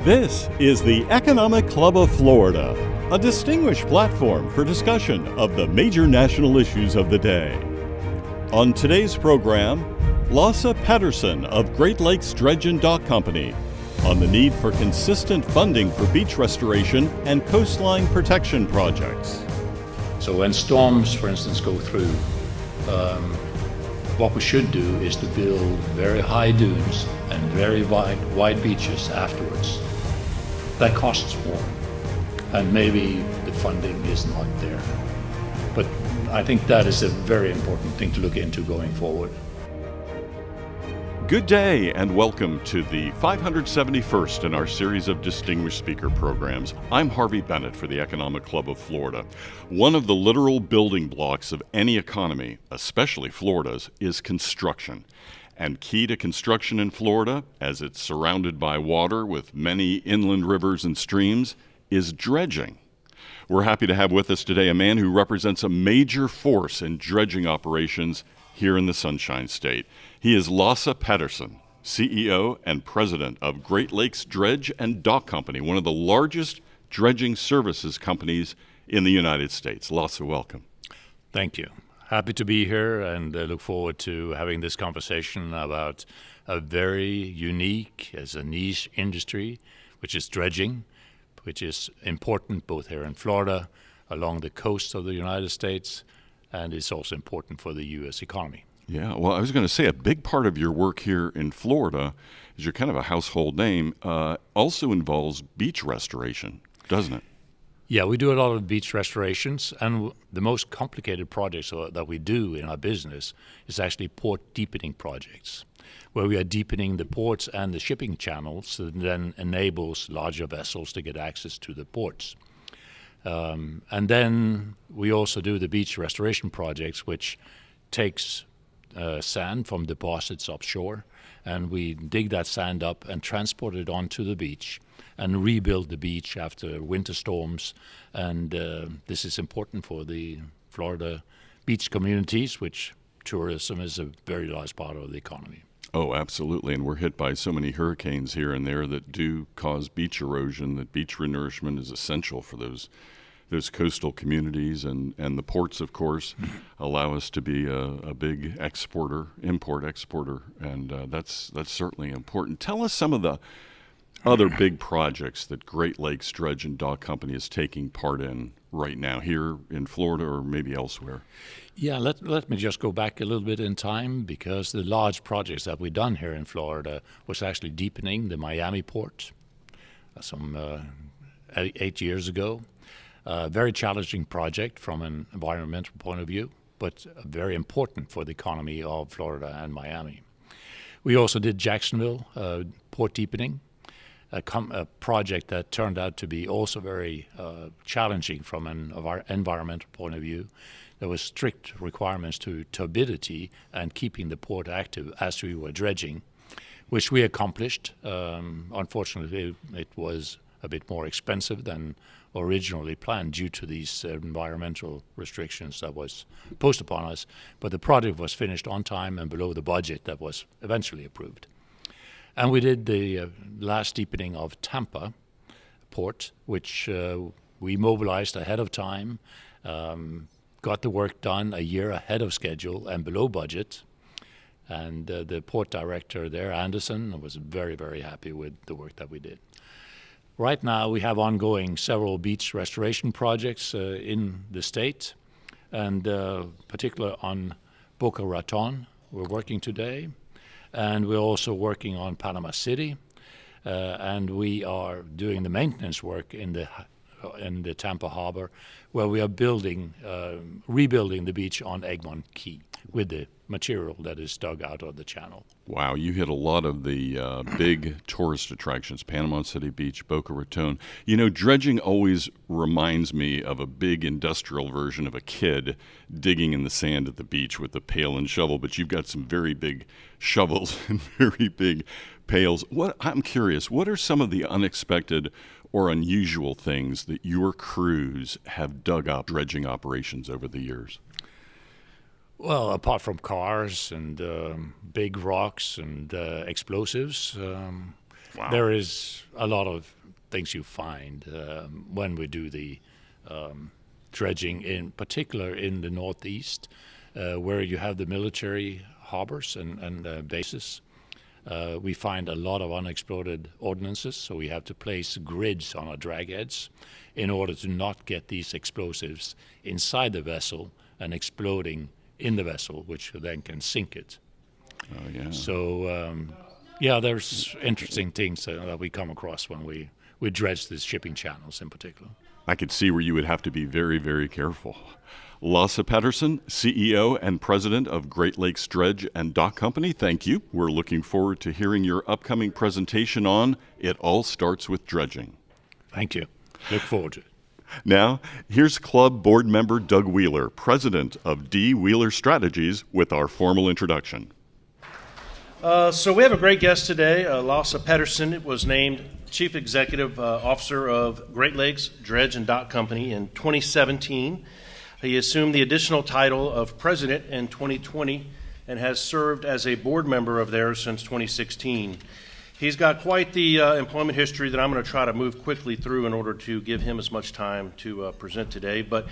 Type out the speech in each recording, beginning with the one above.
This is the Economic Club of Florida, a distinguished platform for discussion of the major national issues of the day. On today's program, Lasse Petterson of Great Lakes Dredge and Dock Company on the need for consistent funding for beach restoration and coastline protection projects. So when storms, for instance, go through, what we should do is to build very high dunes and very wide beaches afterwards. That costs more, and maybe the funding is not there. But I think that is a very important thing to look into going forward. Good day and welcome to the 571st in our series of distinguished speaker programs. I'm Harvey Bennett for the Economic Club of Florida. One of the literal building blocks of any economy, especially Florida's, is construction. And key to construction in Florida, as it's surrounded by water with many inland rivers and streams, is dredging. We're happy to have with us today a man who represents a major force in dredging operations here in the Sunshine State. He is Lasse Petterson, CEO and President of Great Lakes Dredge and Dock Company, one of the largest dredging services companies in the United States. Lasse, welcome. Thank you. Happy to be here and look forward to having this conversation about a very unique, as a niche industry, which is dredging, which is important both here in Florida, along the coast of the United States, and it's also important for the U.S. economy. Yeah, well, I was going to say a big part of your work here in Florida, is you're kind of a household name, also involves beach restoration, doesn't it? Yeah, we do a lot of beach restorations, and the most complicated projects that we do in our business is actually port deepening projects, where we are deepening the ports and the shipping channels that then enables larger vessels to get access to the ports. And then we also do the beach restoration projects, which takes sand from deposits offshore, and we dig that sand up and transport it onto the beach and rebuild the beach after winter storms. And this is important for the Florida beach communities, which tourism is a very large part of the economy. Oh, absolutely. And we're hit by so many hurricanes here and there that do cause beach erosion, that beach renourishment is essential for those coastal communities, and the ports, of course, allow us to be a big import exporter, and that's certainly important. Tell us some of the other big projects that Great Lakes Dredge and Dock Company is taking part in right now here in Florida or maybe elsewhere. Yeah, let me just go back a little bit in time, because the large projects that we've done here in Florida was actually deepening the Miami port some 8 years ago. Very challenging project from an environmental point of view, but very important for the economy of Florida and Miami. We also did Jacksonville port deepening, a project that turned out to be also very challenging from an environmental point of view. There were strict requirements to turbidity and keeping the port active as we were dredging, which we accomplished. Unfortunately, it was a bit more expensive than originally planned due to these environmental restrictions that was posed upon us, but the project was finished on time and below the budget that was eventually approved. And we did the last deepening of Tampa port, which we mobilized ahead of time, got the work done a year ahead of schedule and below budget. And the port director there, Anderson, was very, very happy with the work that we did. Right now, we have ongoing several beach restoration projects in the state, and particularly on Boca Raton, we're working today. And we're also working on Panama City, and we are doing the maintenance work in the Tampa Harbor, where we are rebuilding the beach on Egmont Key with the material that is dug out of the channel. Wow, you hit a lot of the big tourist attractions, Panama City Beach, Boca Raton. You know, dredging always reminds me of a big industrial version of a kid digging in the sand at the beach with a pail and shovel, but you've got some very big shovels and very big pails. I'm curious, what are some of the unexpected or unusual things that your crews have dug up dredging operations over the years? Well, apart from cars and big rocks and explosives, Wow. There is a lot of things you find when we do the dredging, in particular in the Northeast, where you have the military harbors and bases. We find a lot of unexploded ordnances, so we have to place grids on our drag heads in order to not get these explosives inside the vessel and exploding in the vessel, which then can sink it. Oh, yeah. So, yeah, there's interesting things that we come across when we dredge these shipping channels in particular. I could see where you would have to be very, very careful. Lasse Petterson, CEO and President of Great Lakes Dredge and Dock Company, thank you. We're looking forward to hearing your upcoming presentation on It All Starts with Dredging. Thank you. Look forward to it. Now, here's Club Board Member Doug Wheeler, President of D. Wheeler Strategies, with our formal introduction. So we have a great guest today. Lasse Petterson was named Chief Executive Officer of Great Lakes Dredge and Dock Company in 2017. He assumed the additional title of President in 2020 and has served as a board member of theirs since 2016. He's got quite the employment history that I'm going to try to move quickly through in order to give him as much time to present today. But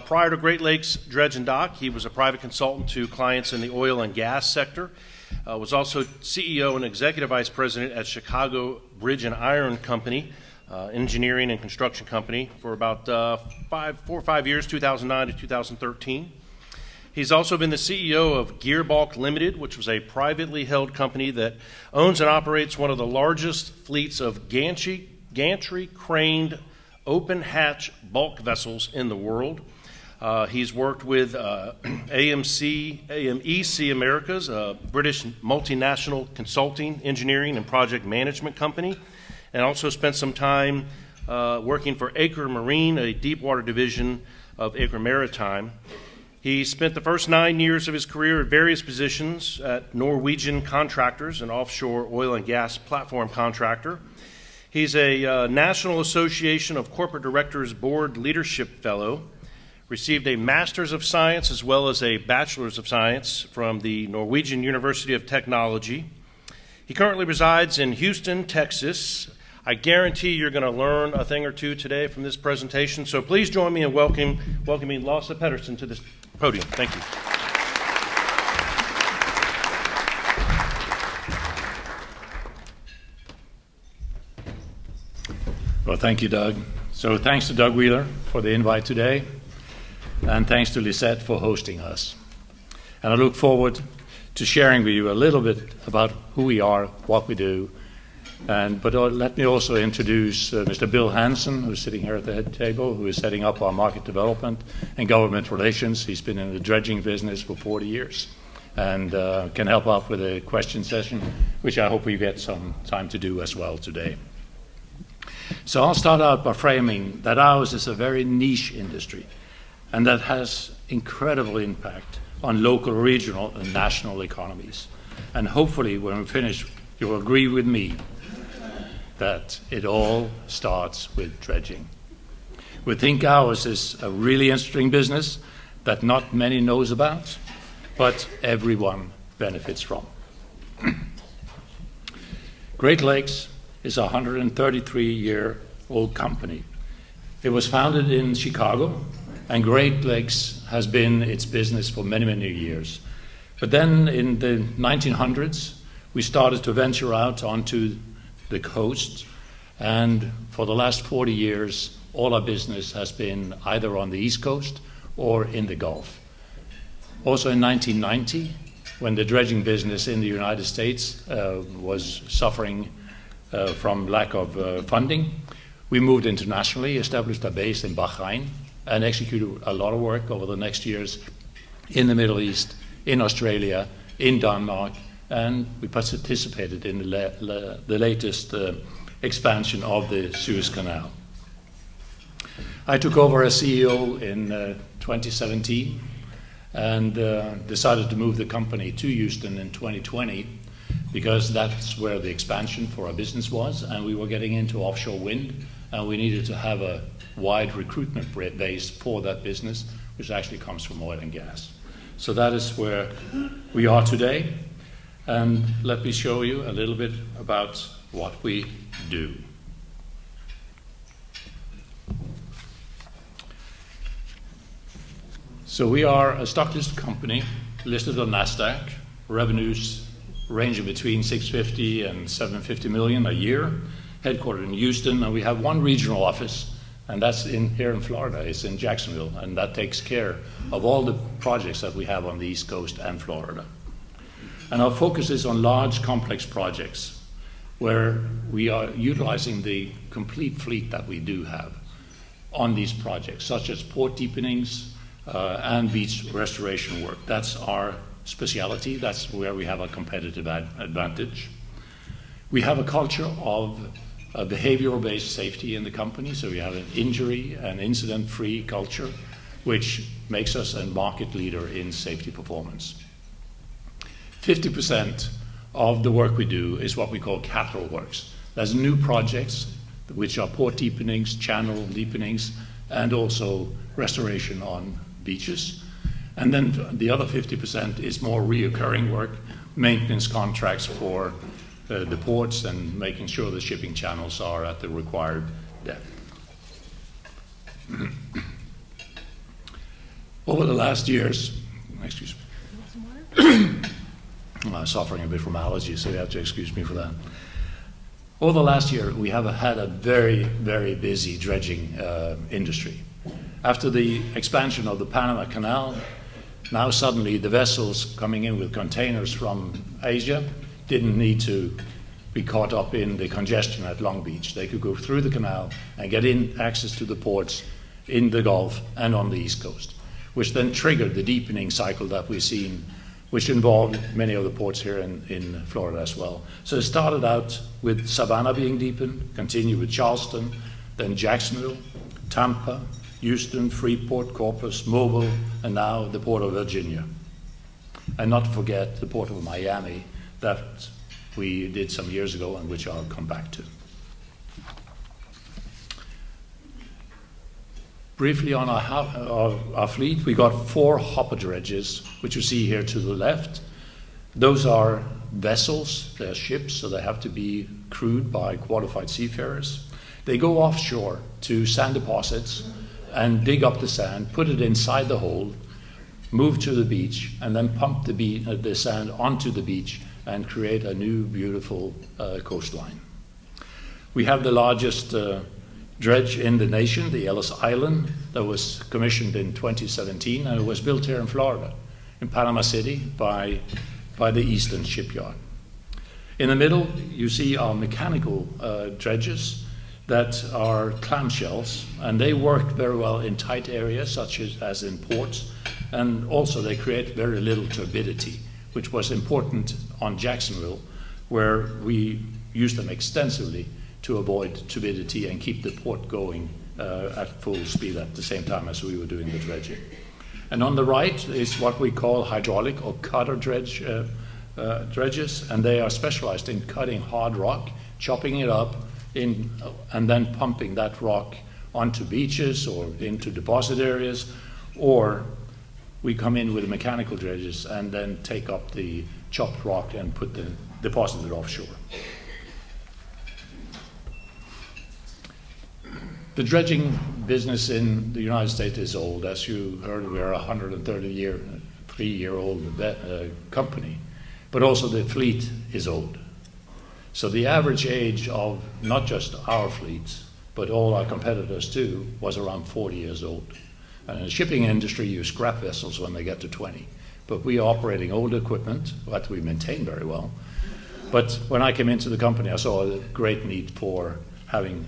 prior to Great Lakes Dredge and Dock, he was a private consultant to clients in the oil and gas sector. Was also CEO and Executive Vice President at Chicago Bridge and Iron Company, engineering and construction company, for about 4 or 5 years, 2009 to 2013. He's also been the CEO of Gearbulk Limited, which was a privately held company that owns and operates one of the largest fleets of gantry-craned open-hatch bulk vessels in the world. He's worked with AMEC Americas, a British multinational consulting, engineering, and project management company, and also spent some time working for Aker Marine, a deepwater division of Aker Maritime. He spent the first 9 years of his career at various positions at Norwegian Contractors, an offshore oil and gas platform contractor. He's a National Association of Corporate Directors Board Leadership Fellow, received a Master's of Science as well as a Bachelor's of Science from the Norwegian University of Technology. He currently resides in Houston, Texas. I guarantee you're going to learn a thing or two today from this presentation, so please join me in welcoming Lasse Petterson to this podium. Thank you. Well, thank you, Doug. So thanks to Doug Wheeler for the invite today, and thanks to Lisette for hosting us. And I look forward to sharing with you a little bit about who we are, what we do, but let me also introduce Mr. Bill Hansen, who's sitting here at the head table, who is setting up our market development and government relations. He's been in the dredging business for 40 years and can help out with a question session, which I hope we get some time to do as well today. So I'll start out by framing that ours is a very niche industry, and that has incredible impact on local, regional, and national economies. And hopefully, when we finish, you will agree with me that it all starts with dredging. We think ours is a really interesting business that not many knows about, but everyone benefits from. Great Lakes is a 133-year-old company. It was founded in Chicago, and Great Lakes has been its business for many, many years. But then in the 1900s, we started to venture out onto the coast, and for the last 40 years, all our business has been either on the East Coast or in the Gulf. Also in 1990, when the dredging business in the United States was suffering from lack of funding, we moved internationally, established a base in Bahrain, and executed a lot of work over the next years in the Middle East, in Australia, in Denmark, and we participated in the latest expansion of the Suez Canal. I took over as CEO in 2017 and decided to move the company to Houston in 2020 because that's where the expansion for our business was, and we were getting into offshore wind, and we needed to have a wide recruitment base for that business, which actually comes from oil and gas. So that is where we are today. And let me show you a little bit about what we do. So we are a stock-listed company listed on NASDAQ, revenues ranging between 650 and 750 million a year, headquartered in Houston, and we have one regional office, and that's here in Florida. It's in Jacksonville, and that takes care of all the projects that we have on the East Coast and Florida. And our focus is on large, complex projects where we are utilizing the complete fleet that we do have on these projects, such as port deepenings and beach restoration work. That's our specialty. That's where we have a competitive advantage. We have a culture of behavioral-based safety in the company, so we have an injury and incident-free culture, which makes us a market leader in safety performance. 50% of the work we do is what we call capital works. There's new projects, which are port deepenings, channel deepenings, and also restoration on beaches. And then the other 50% is more reoccurring work, maintenance contracts for the ports and making sure the shipping channels are at the required depth. Over the last years, excuse me, I'm suffering a bit from allergies, so you have to excuse me for that. Over the last year, we have had a very, very busy dredging industry. After the expansion of the Panama Canal, now suddenly the vessels coming in with containers from Asia didn't need to be caught up in the congestion at Long Beach. They could go through the canal and get in access to the ports in the Gulf and on the East Coast, which then triggered the deepening cycle that we've seen, which involved many of the ports here in Florida as well. So it started out with Savannah being deepened, continued with Charleston, then Jacksonville, Tampa, Houston, Freeport, Corpus, Mobile, and now the Port of Virginia. And not to forget the Port of Miami that we did some years ago and which I'll come back to. Briefly on our fleet, we got 4 hopper dredges, which you see here to the left. Those are vessels, they're ships, so they have to be crewed by qualified seafarers. They go offshore to sand deposits and dig up the sand, put it inside the hole, move to the beach, and then pump the sand onto the beach and create a new, beautiful coastline. We have the largest dredge in the nation, the Ellis Island, that was commissioned in 2017, and it was built here in Florida, in Panama City, by the Eastern Shipyard. In the middle, you see our mechanical dredges that are clamshells, and they work very well in tight areas, such as in ports, and also they create very little turbidity, which was important on Jacksonville, where we used them extensively to avoid turbidity and keep the port going at full speed at the same time as we were doing the dredging. And on the right is what we call hydraulic or cutter dredges, and they are specialized in cutting hard rock, chopping it up, and then pumping that rock onto beaches or into deposit areas, or we come in with mechanical dredges and then take up the chopped rock and deposit it offshore. The dredging business in the United States is old. As you heard, we are a 133-year-old company, but also the fleet is old. So the average age of not just our fleets, but all our competitors too, was around 40 years old. And in the shipping industry, you scrap vessels when they get to 20. But we are operating old equipment that we maintain very well. But when I came into the company, I saw a great need for having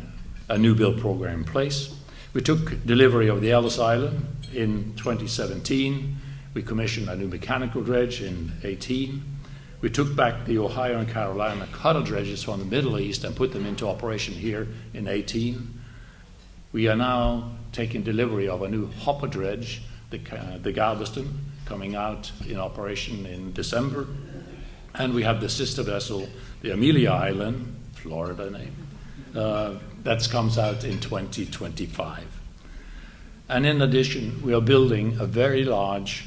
a new build program in place. We took delivery of the Ellis Island in 2017. We commissioned a new mechanical dredge in 2018. We took back the Ohio and Carolina cutter dredges from the Middle East and put them into operation here in 2018. We are now taking delivery of a new hopper dredge, the Galveston, coming out in operation in December. And we have the sister vessel, the Amelia Island, Florida name, that comes out in 2025. And in addition, we are building a very large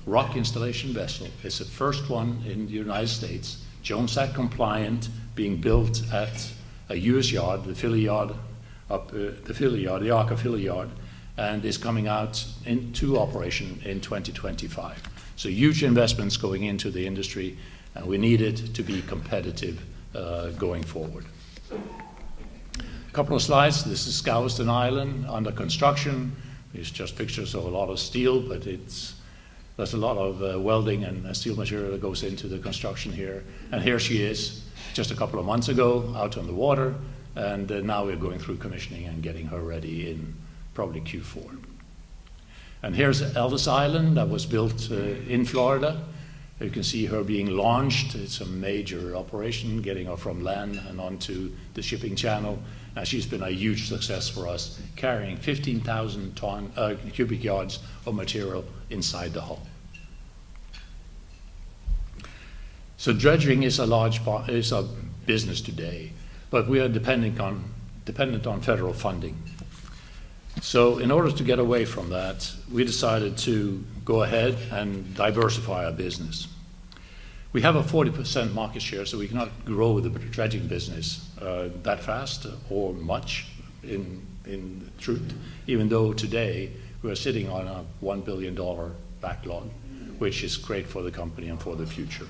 rock installation vessel. It's the first one in the United States, Jones Act compliant, being built at a US yard, the Philly yard, the Arca Philly yard, and is coming out into operation in 2025. So huge investments going into the industry, and we need it to be competitive going forward. A couple of slides. This is Galveston Island under construction. It's just pictures of a lot of steel, but there's a lot of welding and steel material that goes into the construction here. And here she is, just a couple of months ago, out on the water, and now we're going through commissioning and getting her ready in probably Q4. And here's Ellis Island that was built in Florida. You can see her being launched. It's a major operation, getting her from land and onto the shipping channel. And she's been a huge success for us, carrying 15,000 cubic yards of material inside the hull. So dredging is a business today, but we are dependent on federal funding. So in order to get away from that, we decided to go ahead and diversify our business. We have a 40% market share, so we cannot grow the dredging business that fast or much in truth, even though today we're sitting on a $1 billion backlog, which is great for the company and for the future.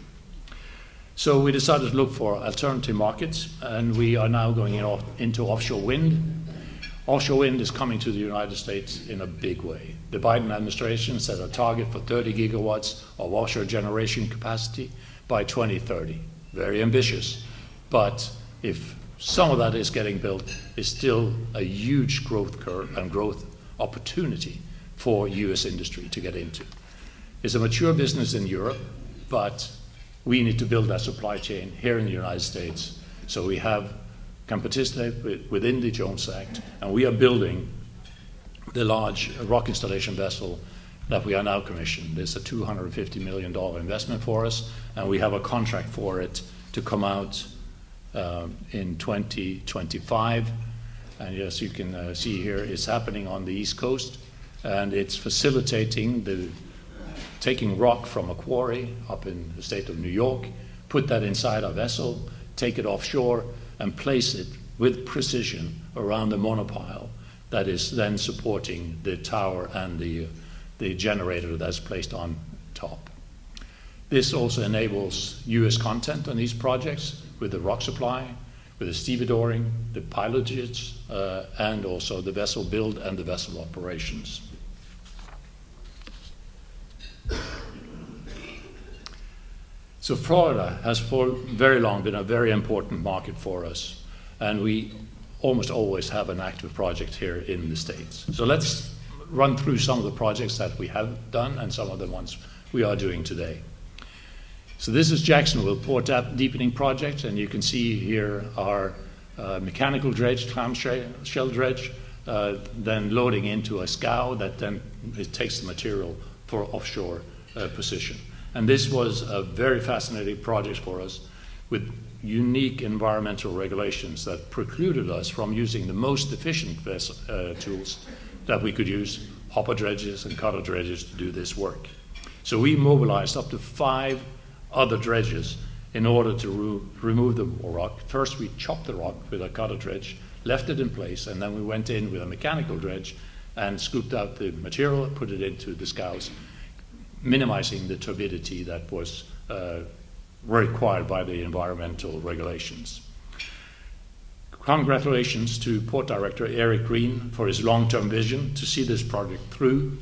So we decided to look for alternative markets, and we are now going into offshore wind. Offshore wind is coming to the United States in a big way. The Biden administration set a target for 30 gigawatts of offshore generation capacity by 2030. Very ambitious, but if some of that is getting built, it's still a huge growth curve and growth opportunity for US industry to get into. It's a mature business in Europe, but we need to build that supply chain here in the United States so we can participate within the Jones Act, and we are building the large rock installation vessel that we are now commissioned. It's a $250 million investment for us, and we have a contract for it to come out in 2025. And as you can see here, it's happening on the East Coast, and it's facilitating taking rock from a quarry up in the state of New York, put that inside a vessel, take it offshore, and place it with precision around the monopile that is then supporting the tower and the generator that's placed on top. This also enables US content on these projects with the rock supply, with the stevedoring, the pilotage, and also the vessel build and the vessel operations. So Florida has for very long been a very important market for us, and we almost always have an active project here in the States. So let's run through some of the projects that we have done and some of the ones we are doing today. So this is Jacksonville Port Deepening project, and you can see here our mechanical dredge, clamshell dredge, then loading into a scow that then it takes the material for offshore position. And this was a very fascinating project for us with unique environmental regulations that precluded us from using the most efficient tools that we could use, hopper dredges and cutter dredges, to do this work. So we mobilized up to 5 other dredges in order to remove the rock. First, we chopped the rock with a cutter dredge, left it in place, and then we went in with a mechanical dredge and scooped out the material and put it into the scows, minimizing the turbidity that was required by the environmental regulations. Congratulations to Port Director Eric Green for his long-term vision to see this project through,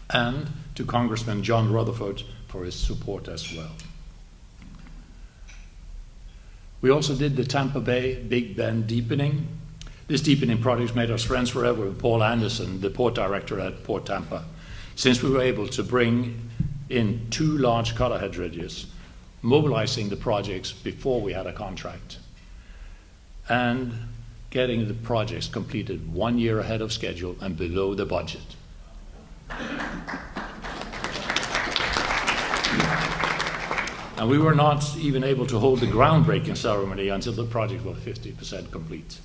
and to Congressman John Rutherford for his support as well. We also did the Tampa Bay Big Bend Deepening. This deepening project made us friends forever with Paul Anderson, the Port Director at Port Tampa, since we were able to bring in 2 large cutterhead dredges, mobilizing the projects before we had a contract, and getting the projects completed 1 year ahead of schedule and below the budget. And we were not even able to hold the groundbreaking ceremony until the project was 50% complete.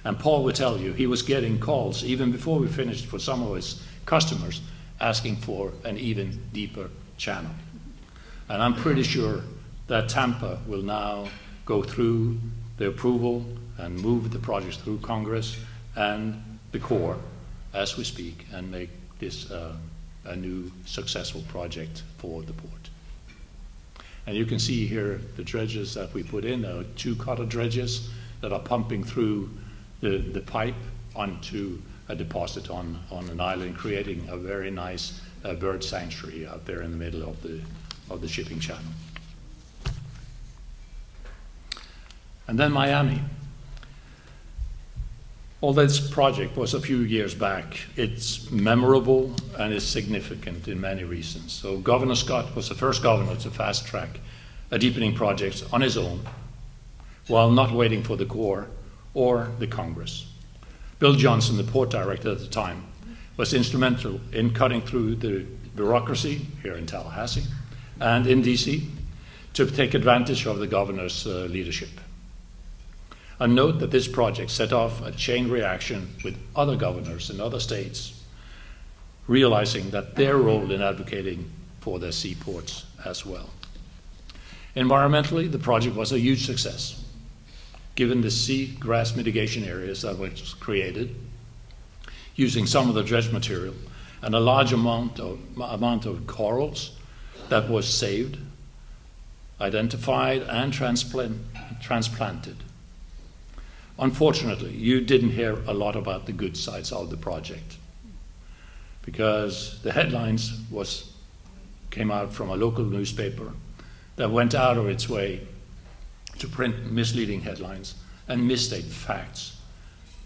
And Paul will tell you, he was getting calls even before we finished for some of his customers asking for an even deeper channel. And I'm pretty sure that Tampa will now go through the approval and move the projects through Congress and the Corps as we speak, and make this a new successful project for the port. And you can see here the dredges that we put in are 2 cutter dredges that are pumping through the pipe onto a deposit on an island, creating a very nice bird sanctuary out there in the middle of the shipping channel. And then Miami. Although this project was a few years back, it's memorable and is significant in many reasons. So Governor Scott was the first governor to fast-track a deepening project on his own, while not waiting for the Corps or the Congress. Bill Johnson, the port director at the time, was instrumental in cutting through the bureaucracy here in Tallahassee and in DC to take advantage of the governor's leadership. And note that this project set off a chain reaction with other governors in other states, realizing that their role in advocating for their seaports as well. Environmentally, the project was a huge success, given the seagrass mitigation areas that were created, using some of the dredge material, and a large amount of corals that was saved, identified, and transplanted. Unfortunately, you didn't hear a lot about the good sides of the project, because the headlines came out from a local newspaper that went out of its way to print misleading headlines and misstate facts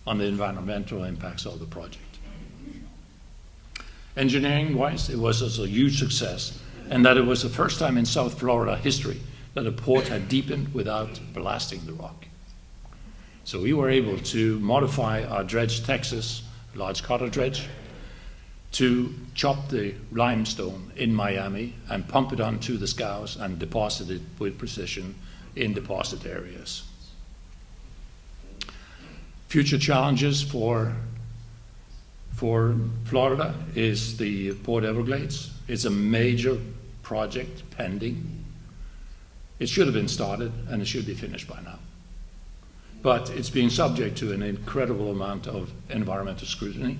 on the environmental impacts of the project. Engineering-wise, it was also a huge success, and that it was the first time in South Florida history that a port had deepened without blasting the rock. So we were able to modify our Dredge Texas, large cutter dredge, to chop the limestone in Miami and pump it onto the scows and deposit it with precision in deposit areas. Future challenges for Florida is the Port Everglades. It's a major project pending. It should have been started and it should be finished by now. But it's being subject to an incredible amount of environmental scrutiny.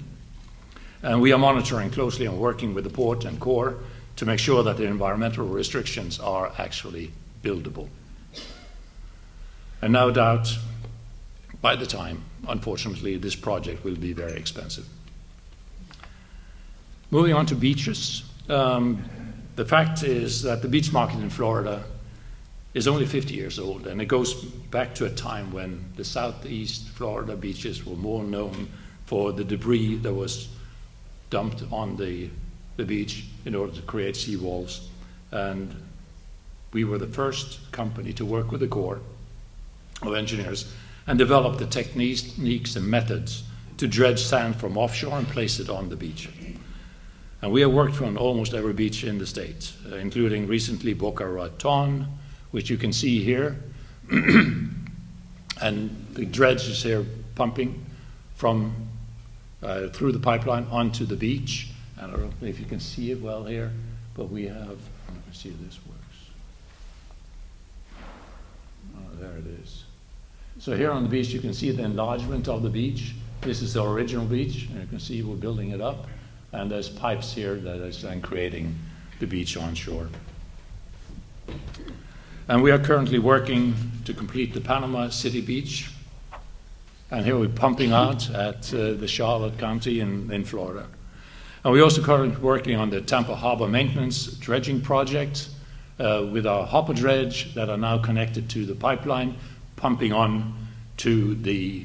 And we are monitoring closely and working with the port and Corps to make sure that the environmental restrictions are actually buildable. And no doubt, by the time, unfortunately, this project will be very expensive. Moving on to beaches. The fact is that the beach market in Florida is only 50 years old, and it goes back to a time when the southeast Florida beaches were more known for the debris that was dumped on the beach in order to create seawalls. And we were the first company to work with the Corps of Engineers and develop the techniques and methods to dredge sand from offshore and place it on the beach. And we have worked on almost every beach in the state, including recently Boca Raton, which you can see here. And the dredge is here pumping from through the pipeline onto the beach. I don't know if you can see it well here, but we have, let's see if this works. Oh, there it is. So here on the beach, you can see the enlargement of the beach. This is the original beach, and you can see we're building it up. And there's pipes here that is then creating the beach onshore. And we are currently working to complete the Panama City Beach. And here we're pumping out at the Charlotte County in Florida. And we're also currently working on the Tampa Harbor Maintenance Dredging Project with our hopper dredge that are now connected to the pipeline, pumping on to the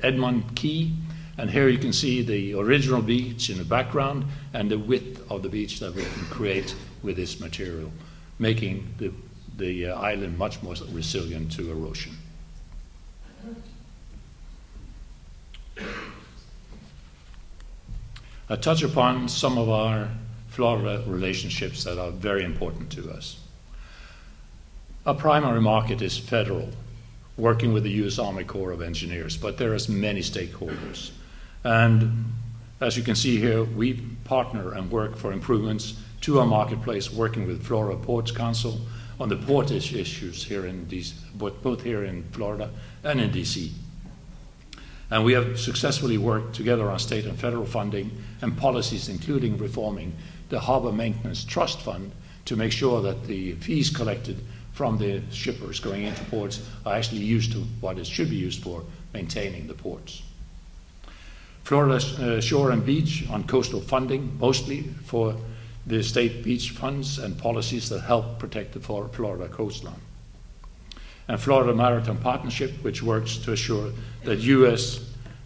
Edmond Key. And here you can see the original beach in the background and the width of the beach that we can create with this material, making the island much more resilient to erosion. I touch upon some of our Florida relationships that are very important to us. Our primary market is federal, working with the U.S. Army Corps of Engineers, but there are many stakeholders. And as you can see here, we partner and work for improvements to our marketplace, working with Florida Ports Council on the port issues here in DC, both here in Florida and in DC. And we have successfully worked together on state and federal funding and policies, including reforming the Harbor Maintenance Trust Fund to make sure that the fees collected from the shippers going into ports are actually used to what it should be used for, maintaining the ports. Florida Shore and Beach on coastal funding, mostly for the state beach funds and policies that help protect the Florida coastline. And Florida Maritime Partnership, which works to assure that U.S.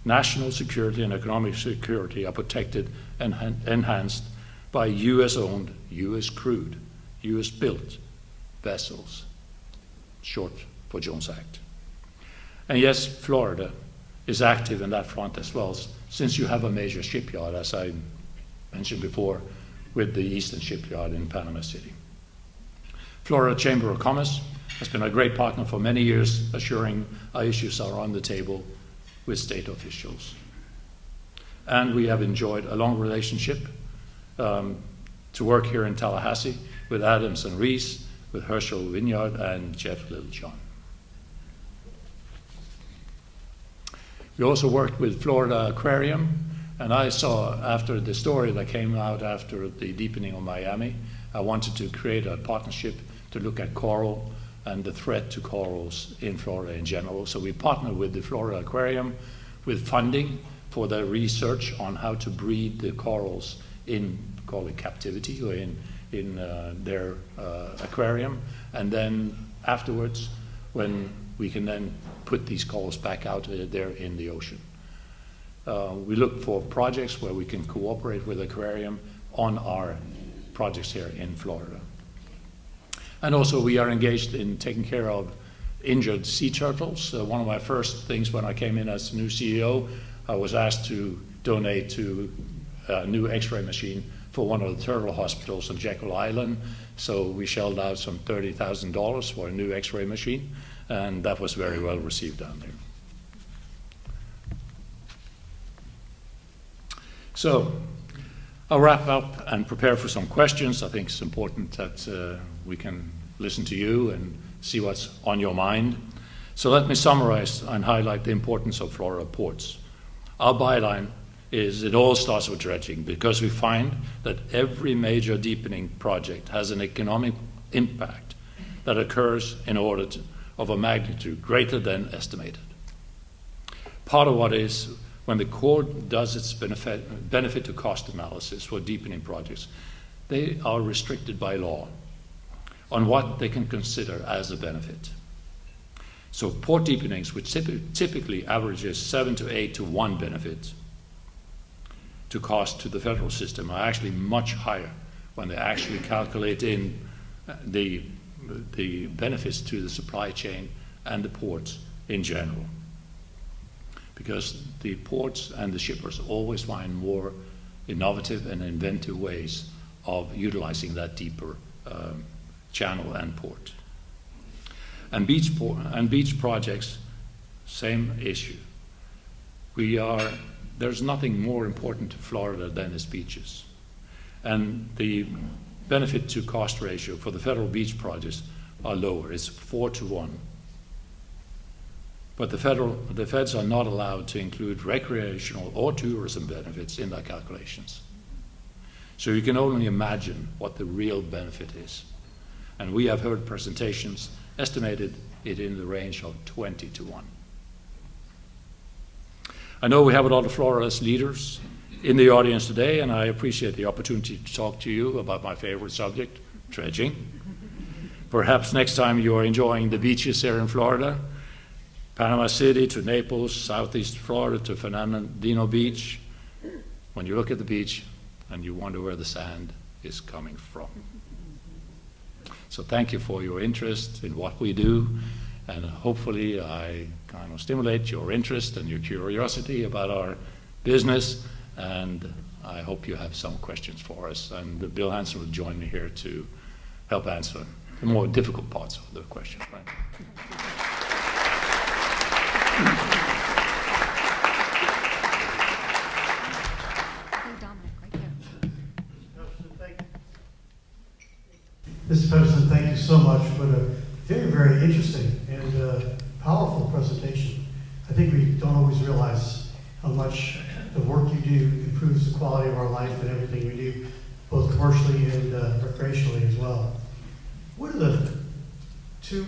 national security and economic security are protected and enhanced by U.S.-owned, U.S.-crewed, U.S.-built vessels, short for Jones Act. And yes, Florida is active in that front as well, since you have a major shipyard, as I mentioned before, with the Eastern Shipyard in Panama City. Florida Chamber of Commerce has been a great partner for many years, assuring our issues are on the table with state officials. And we have enjoyed a long relationship to work here in Tallahassee with Adams and Reese, with Herschel Vineyard and Jeff Littlejohn. We also worked with Florida Aquarium, and I saw after the story that came out after the deepening of Miami, I wanted to create a partnership to look at coral and the threat to corals in Florida in general. So we partnered with the Florida Aquarium with funding for the research on how to breed the corals in, call it captivity, or in their aquarium. And then afterwards, when we can then put these corals back out there in the ocean. We look for projects where we can cooperate with the aquarium on our projects here in Florida. And also we are engaged in taking care of injured sea turtles. One of my first things when I came in as new CEO, I was asked to donate to a new x-ray machine for one of the turtle hospitals on Jekyll Island. So we shelled out some $30,000 for a new x-ray machine, and that was very well received down there. So I'll wrap up and prepare for some questions. I think it's important that we can listen to you and see what's on your mind. So let me summarize and highlight the importance of Florida ports. Our byline is it all starts with dredging, because we find that every major deepening project has an economic impact that occurs in order of a magnitude greater than estimated. Part of what is when the court does its benefit to cost analysis for deepening projects, they are restricted by law on what they can consider as a benefit. So port deepenings, which typically averages 7 to 8 to 1 benefit to cost to the federal system, are actually much higher when they actually calculate in the benefits to the supply chain and the ports in general. Because the ports and the shippers always find more innovative and inventive ways of utilizing that deeper channel and port. And beach projects, same issue. There's nothing more important to Florida than its beaches. And the benefit to cost ratio for the federal beach projects are lower. It's 4 to 1. But the feds are not allowed to include recreational or tourism benefits in their calculations. So you can only imagine what the real benefit is. And we have heard presentations estimated it in the range of 20 to 1. I know we have a lot of Florida's leaders in the audience today, and I appreciate the opportunity to talk to you about my favorite subject, dredging. Perhaps next time you are enjoying the beaches here in Florida, Panama City to Naples, Southeast Florida to Fernandino Beach, when you look at the beach and you wonder where the sand is coming from. So thank you for your interest in what we do, and hopefully I kind of stimulate your interest and your curiosity about our business, and I hope you have some questions for us, and Bill Hansen will join me here to help answer the more difficult parts of the question. Right? Mr. Petterson, thank you so much for interesting and powerful presentation. I think we don't always realize how much the work you do improves the quality of our life and everything we do, both commercially and recreationally as well. What are the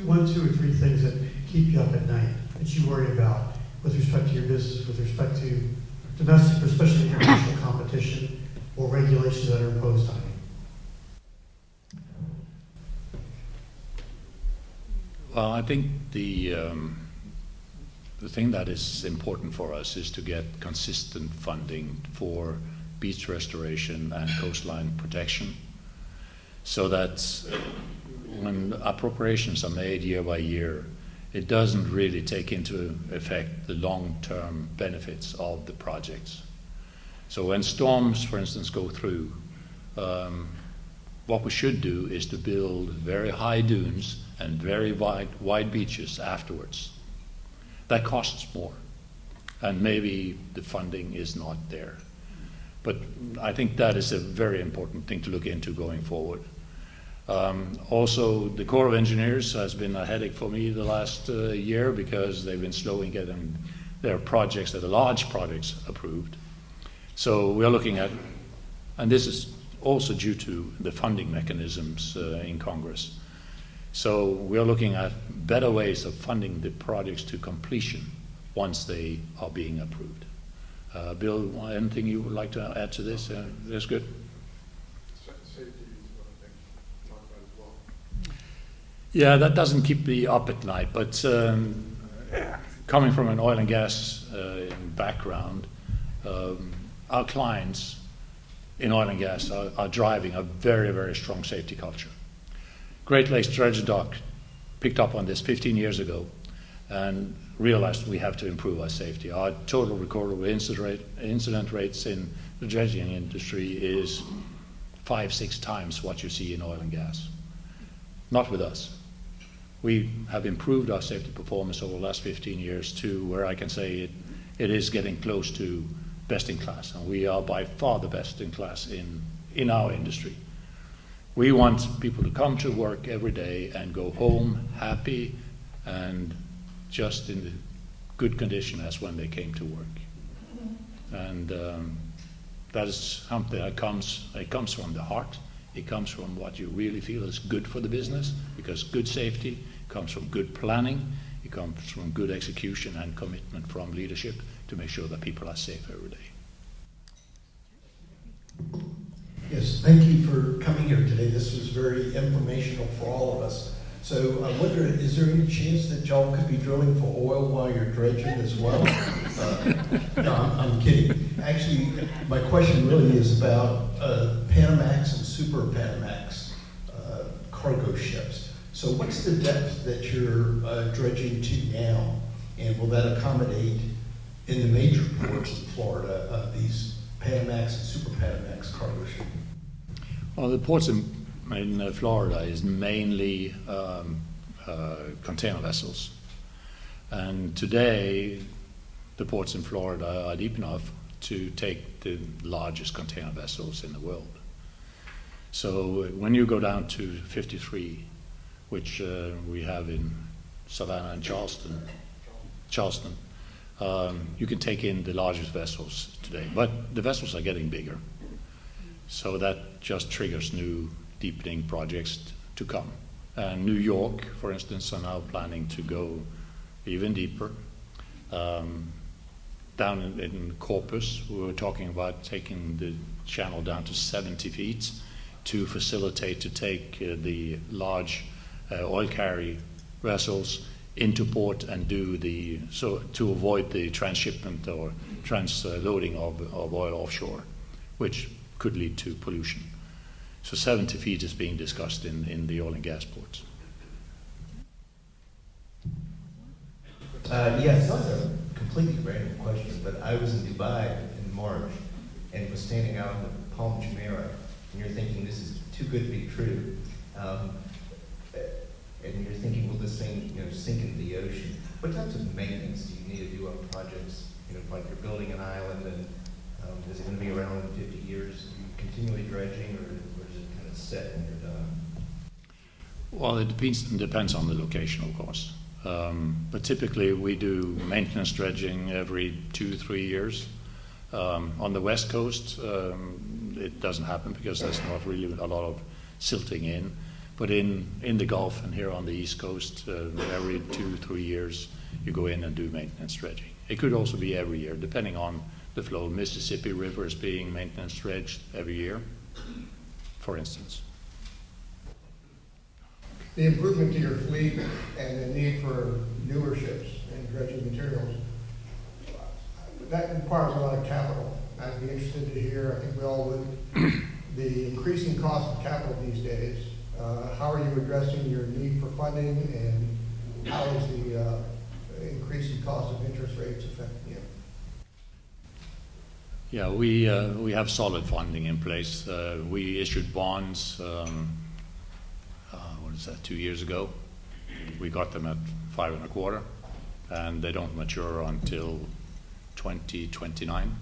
one, two, or three things that keep you up at night, that you worry about with respect to your business, with respect to domestic, or especially international competition or regulations that are imposed on you? Well, I think the thing that is important for us is to get consistent funding for beach restoration and coastline protection, so that when appropriations are made year by year, it doesn't really take into effect the long-term benefits of the projects. So when storms, for instance, go through, what we should do is to build very high dunes and very wide beaches afterwards. That costs more, and maybe the funding is not there. But I think that is a very important thing to look into going forward. Also, the Corps of Engineers has been a headache for me the last year, because they've been slow in getting their projects, their large projects, approved. So we are looking at, and this is also due to the funding mechanisms in Congress. So we are looking at better ways of funding the projects to completion once they are being approved. Bill, anything you would like to add to this? That's good. Safety is what I think we talk about as well. Yeah, that doesn't keep me up at night, but coming from an oil and gas background, our clients in oil and gas are driving a very, very strong safety culture. Great Lakes Dredge Dock picked up on this 15 years ago and realized we have to improve our safety. Our total recordable incident rates in the dredging industry is 5-6 times what you see in oil and gas. Not with us. We have improved our safety performance over the last 15 years to where I can say it is getting close to best in class, and we are by far the best in class in our industry. We want people to come to work every day and go home happy and just in the good condition as when they came to work. And that is something that comes from the heart. It comes from what you really feel is good for the business, because good safety comes from good planning, it comes from good execution and commitment from leadership to make sure that people are safe every day. Yes, thank you for coming here today. This was very informational for all of us. So I wonder, is there any chance that y'all could be drilling for oil while you're dredging as well? No, I'm kidding. Actually, my question really is about Panamax and Super Panamax cargo ships. So what's the depth that you're dredging to now? And will that accommodate in the major ports of Florida these Panamax and Super Panamax cargo ships? Well, the ports in Florida is mainly container vessels. And today, the ports in Florida are deep enough to take the largest container vessels in the world. So when you go down to 53, which we have in Savannah and Charleston, you can take in the largest vessels today. But the vessels are getting bigger. So that just triggers new deepening projects to come. And New York, for instance, are now planning to go even deeper. Down in Corpus, we were talking about taking the channel down to 70 feet to facilitate to take the large oil carry vessels into port and do to avoid the transshipment or transloading of oil offshore, which could lead to pollution. So 70 feet is being discussed in the oil and gas ports. Yes, not a completely random question, but I was in Dubai in March and was standing out on the Palm Jumeirah, and you're thinking this is too good to be true. And you're thinking, will this thing sink into the ocean? What types of maintenance do you need to do on projects? Like you're building an island, and is it going to be around in 50 years? Are you continually dredging, or is it kind of set when you're done? Well, it depends on the location, of course. But typically we do maintenance dredging every 2-3 years. On the west coast, it doesn't happen because there's not really a lot of silting in. But in the Gulf and here on the east coast, every 2-3 years you go in and do maintenance dredging. It could also be every year, depending on the flow. Mississippi River is being maintenance dredged every year, for instance. The improvement to your fleet and the need for newer ships and dredging materials, that requires a lot of capital. I'd be interested to hear, I think we all would, the increasing cost of capital these days. How are you addressing your need for funding, and how is the increasing cost of interest rates affecting you? Yeah, we have solid funding in place. We issued bonds, 2 years ago. We got them at 5.25%, and they don't mature until 2029.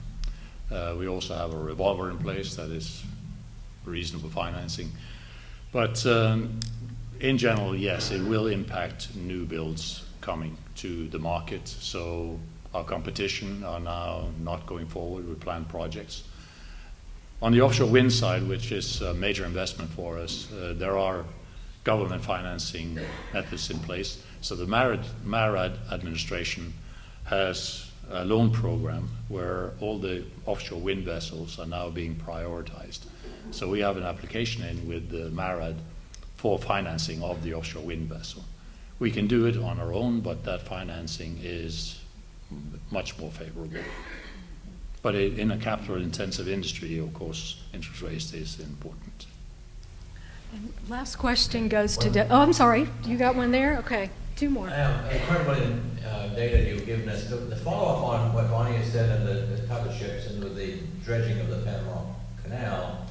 We also have a revolver in place that is reasonable financing. But in general, yes, it will impact new builds coming to the market. So our competition are now not going forward with planned projects. On the offshore wind side, which is a major investment for us, there are government financing methods in place. So the MARAD administration has a loan program where all the offshore wind vessels are now being prioritized. So we have an application in with the MARAD for financing of the offshore wind vessel. We can do it on our own, but that financing is much more favorable. But in a capital-intensive industry, of course, interest rates is important. And last question goes to oh, I'm sorry. You got one there? Okay, 2 more. Incredible data you've given us. The follow-up on what Bonnie has said on the tugger ships and with the dredging of the Panama Canal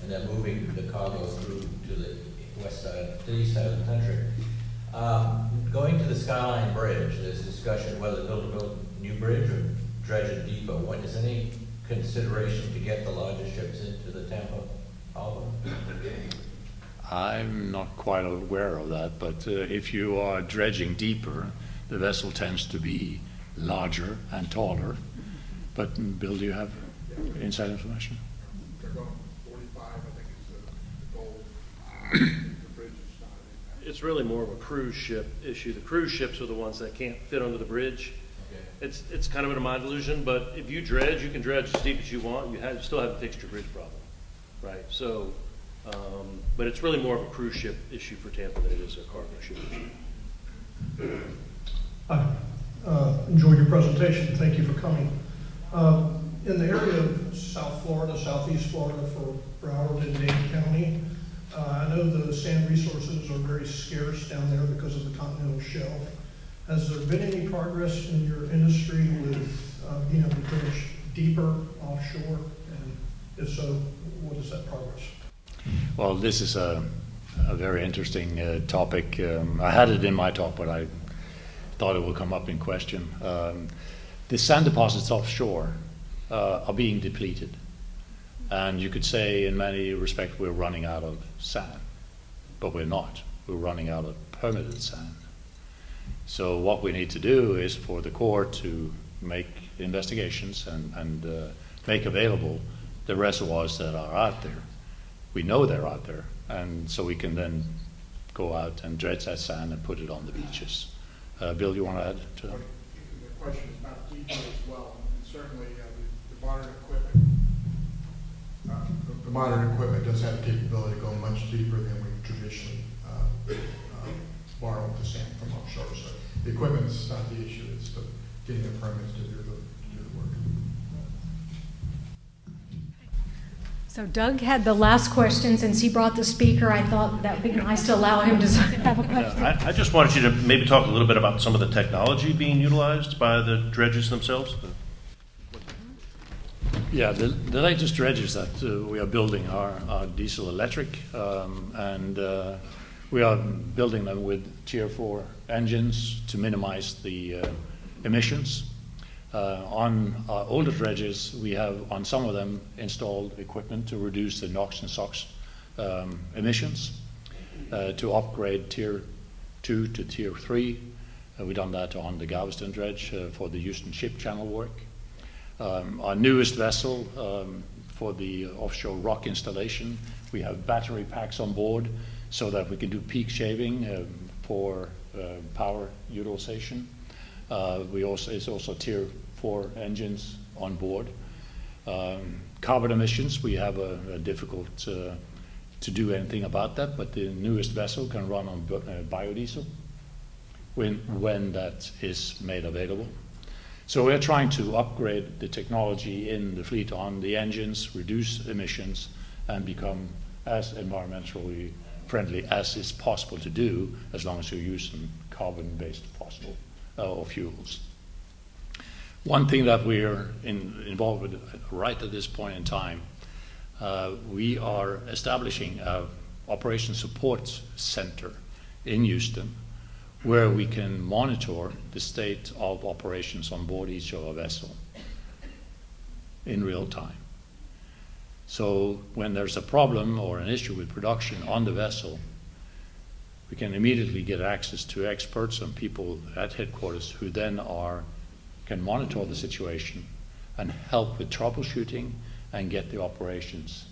and then moving the cargo through to the west side, to the east side of the country. Going to the Skyline Bridge, there's discussion whether to build a new bridge or dredge it deeper. What is any consideration to get the larger ships into the Tampa harbor? I'm not quite aware of that, but if you are dredging deeper, the vessel tends to be larger and taller. But Bill, do you have inside information? They're going 45, I think is the goal. The bridge is not an impact. It's really more of a cruise ship issue. The cruise ships are the ones that can't fit under the bridge. Okay. It's kind of a mind illusion, but if you dredge, you can dredge as deep as you want. You still haven't fixed your bridge problem, right? So, but it's really more of a cruise ship issue for Tampa than it is a cargo ship issue. I enjoyed your presentation. Thank you for coming. In the area of South Florida, Southeast Florida for Broward and Dade County, I know the sand resources are very scarce down there because of the continental shelf. Has there been any progress in your industry with being able to dredge deeper offshore? And if so, what is that progress? Well, this is a very interesting topic. I had it in my talk, but I thought it would come up in question. The sand deposits offshore are being depleted. And you could say in many respects we're running out of sand, but we're not. We're running out of permitted sand. So what we need to do is for the Corps to make investigations and make available the reservoirs that are out there. We know they're out there, and so we can then go out and dredge that sand and put it on the beaches. Bill, you want to add to that? The question is about deeper as well, and certainly the modern equipment. The modern equipment does have the capability to go much deeper than we traditionally borrow the sand from offshore. So the equipment's not the issue; it's getting the permits to do the work. So Doug had the last question. Since he brought the speaker, I thought that would be nice to allow him to have a question. I just wanted you to maybe talk a little bit about some of the technology being utilized by the dredges themselves. Yeah, the latest dredges that we are building are diesel electric, and we are building them with Tier 4 engines to minimize the emissions. On our older dredges, we have on some of them installed equipment to reduce the NOx and SOx emissions. to upgrade Tier 2 to Tier 3. We've done that on the Galveston dredge for the Houston Ship Channel work. Our newest vessel for the offshore rock installation, we have battery packs on board so that we can do peak shaving for power utilization. It's also Tier 4 engines on board. Carbon emissions, we have a difficult to do anything about that, but the newest vessel can run on biodiesel when that is made available. So we're trying to upgrade the technology in the fleet on the engines, reduce emissions, and become as environmentally friendly as is possible to do, as long as you're using carbon-based fossil or fuels. One thing that we're involved with right at this point in time, we are establishing an operations support center in Houston where we can monitor the state of operations on board each of our vessel in real time. So when there's a problem or an issue with production on the vessel, we can immediately get access to experts and people at headquarters who then can monitor the situation and help with troubleshooting and get the operations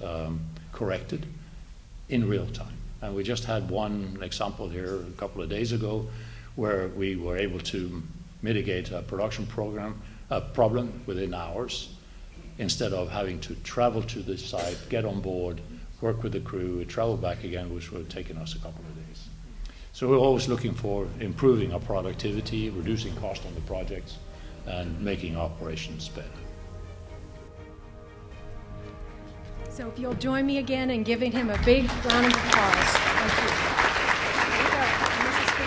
corrected in real time. And we just had one example here a couple of days ago where we were able to mitigate a production problem within hours instead of having to travel to the site, get on board, work with the crew, travel back again, which would have taken us a couple of days. So we're always looking for improving our productivity, reducing cost on the projects, and making operations better. So if you'll join me again in giving him a big round of applause. Thank you. Here you go. And this is for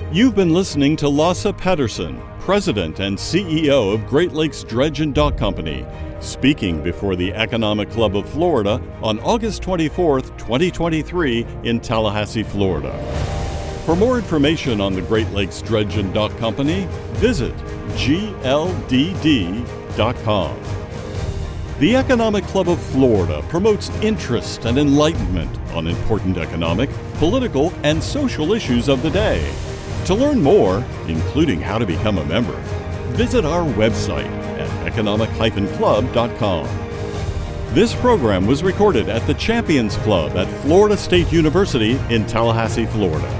you. You've been listening to Lasse Petterson, President and CEO of Great Lakes Dredge and Dock Company, speaking before the Economic Club of Florida on August 24th, 2023 in Tallahassee, Florida. For more information on the Great Lakes Dredge and Dock Company, visit gldd.com. The Economic Club of Florida promotes interest and enlightenment on important economic, political, and social issues of the day. To learn more, including how to become a member, visit our website at economic-club.com. This program was recorded at the Champions Club at Florida State University in Tallahassee, Florida.